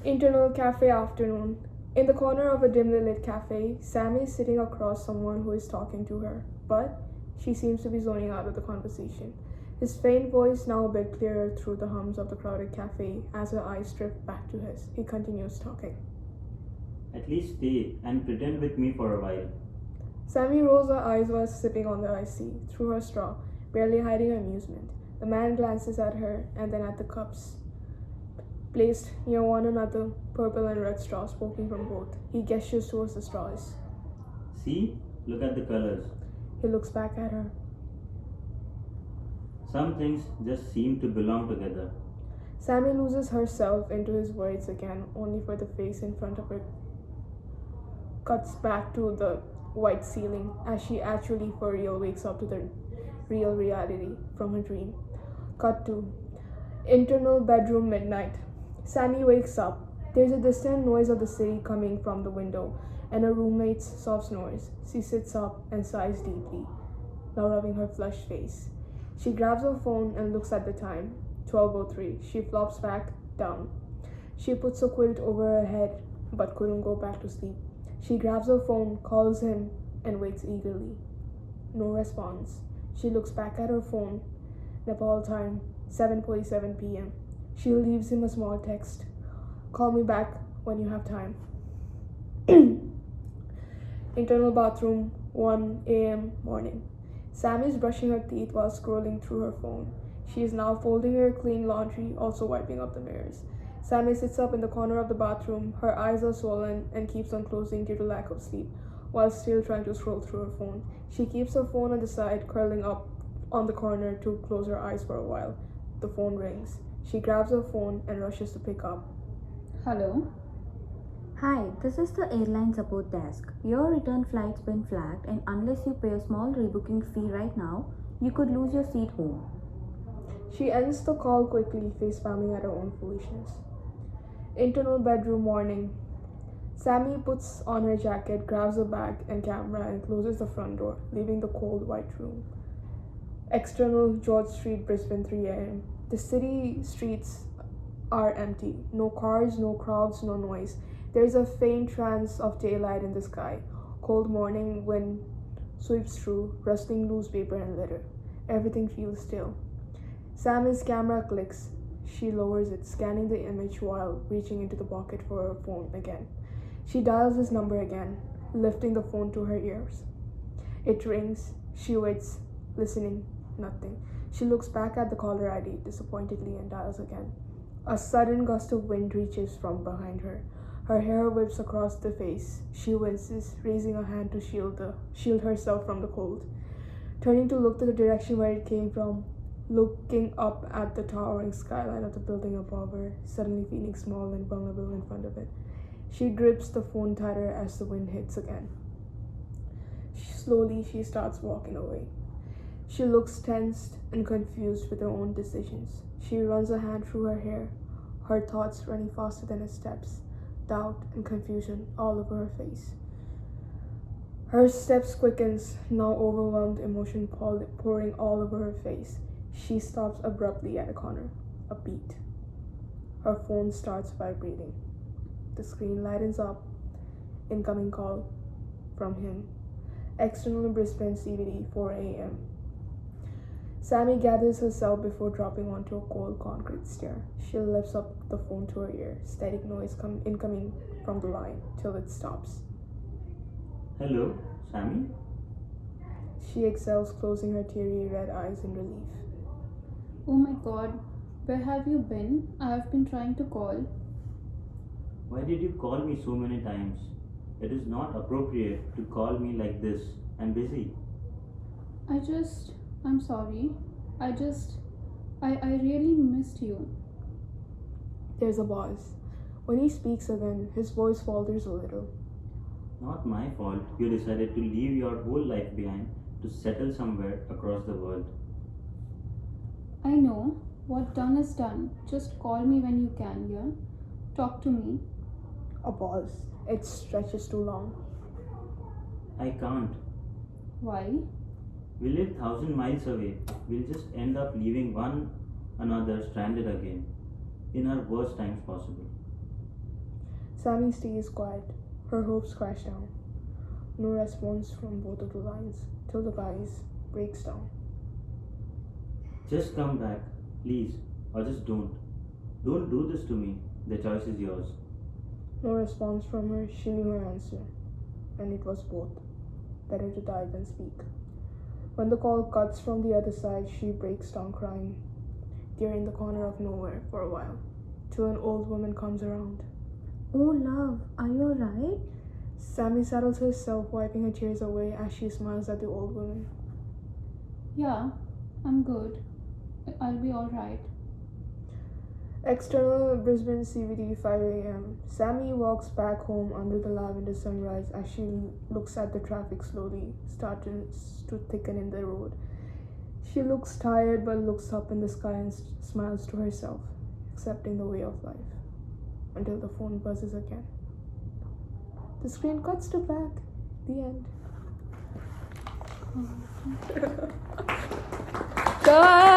Internal cafe afternoon. In the corner of a dimly lit cafe, Sammy is sitting across someone who is talking to her, but she seems to be zoning out of the conversation. His faint voice now a bit clearer through the hums of the crowded cafe as her eyes drift back to his. He continues talking. At least stay and pretend with me for a while. Sammy rolls her eyes while sipping on the iced tea through her straw, barely hiding her amusement. The man glances at her and then at the cups placed near one another, purple and red straws poking from both. He gestures towards the straws. See? Look at the colors. He looks back at her. Some things just seem to belong together. Sammy loses herself into his words again, only for the face in front of her cuts back to the white ceiling as she actually for real wakes up to the real reality from her dream. Cut to internal bedroom midnight. Sammy wakes up. There's a distant noise of the city coming from the window and her roommate's soft snores. She sits up and sighs deeply, now rubbing her flushed face. She grabs her phone and looks at the time. 12:03. She flops back down. She puts a quilt over her head but couldn't go back to sleep. She grabs her phone, calls him, and waits eagerly. No response. She looks back at her phone. Nepal time, 7:47 p.m. She leaves him a small text. Call me back when you have time. Internal bathroom, 1 a.m. morning. Sam is brushing her teeth while scrolling through her phone. She is now folding her clean laundry, also wiping up the mirrors. Sammy sits up in the corner of the bathroom. Her eyes are swollen and keeps on closing due to lack of sleep, while still trying to scroll through her phone. She keeps her phone on the side, curling up on the corner to close her eyes for a while. The phone rings. She grabs her phone and rushes to pick up. Hello? Hi, this is the airline support desk. Your return flight's been flagged, and unless you pay a small rebooking fee right now, you could lose your seat home. She ends the call quickly, face palming at her own foolishness. Internal bedroom morning. Sammy puts on her jacket, grabs a bag and camera, and closes the front door, leaving the cold white room. External George Street, Brisbane, 3 a.m. The city streets are empty. No cars, no crowds, no noise. There is a faint trance of daylight in the sky. Cold morning wind sweeps through, rustling loose paper and litter. Everything feels still. Sammy's camera clicks. She lowers it, scanning the image while reaching into the pocket for her phone again. She dials his number again, lifting the phone to her ears. It rings. She waits, listening. Nothing. She looks back at the caller ID disappointedly and dials again. A sudden gust of wind reaches from behind her. Her hair whips across the face. She winces, raising a hand to shield herself from the cold. Turning to look to the direction where it came from, looking up at the towering skyline of the building above her, suddenly feeling small and vulnerable in front of it. She grips the phone tighter as the wind hits again. Slowly, she starts walking away. She looks tensed and confused with her own decisions. She runs a hand through her hair, her thoughts running faster than her steps, doubt and confusion all over her face. Her steps quickens, now overwhelmed emotion pouring all over her face. She stops abruptly at a corner. A beat. Her phone starts vibrating. The screen lightens up. Incoming call from him. External Brisbane CBD, 4 a.m. Sammy gathers herself before dropping onto a cold concrete stair. She lifts up the phone to her ear, static noise incoming from the line till it stops. Hello, Sammy? She exhales, closing her teary red eyes in relief. Oh my god, where have you been? I have been trying to call. Why did you call me so many times? It is not appropriate to call me like this. I'm busy. I'm sorry. I really missed you. There's a pause. When he speaks again, his voice falters a little. Not my fault you decided to leave your whole life behind to settle somewhere across the world. I know. What done is done. Just call me when you can, yeah? Talk to me. A pause. It stretches too long. I can't. Why? We live 1,000 miles away. We'll just end up leaving one another stranded again, in our worst times possible. Sammy stays quiet. Her hopes crash down. No response from both of the lines till the guys breaks down. Just come back, please, or just don't. Don't do this to me. The choice is yours. No response from her. She knew her answer, and it was both. Better to die than speak. When the call cuts from the other side, she breaks down crying. They're in the corner of nowhere for a while, till an old woman comes around. Oh, love, are you alright? Sammy settles herself, wiping her tears away as she smiles at the old woman. Yeah, I'm good. I'll be alright. External Brisbane CBD, 5 a.m. Sammy walks back home under the lavender sunrise as she looks at the traffic slowly starts to thicken in the road. She looks tired but looks up in the sky and smiles to herself, accepting the way of life, until the phone buzzes again. The screen cuts to black. The end. Cut!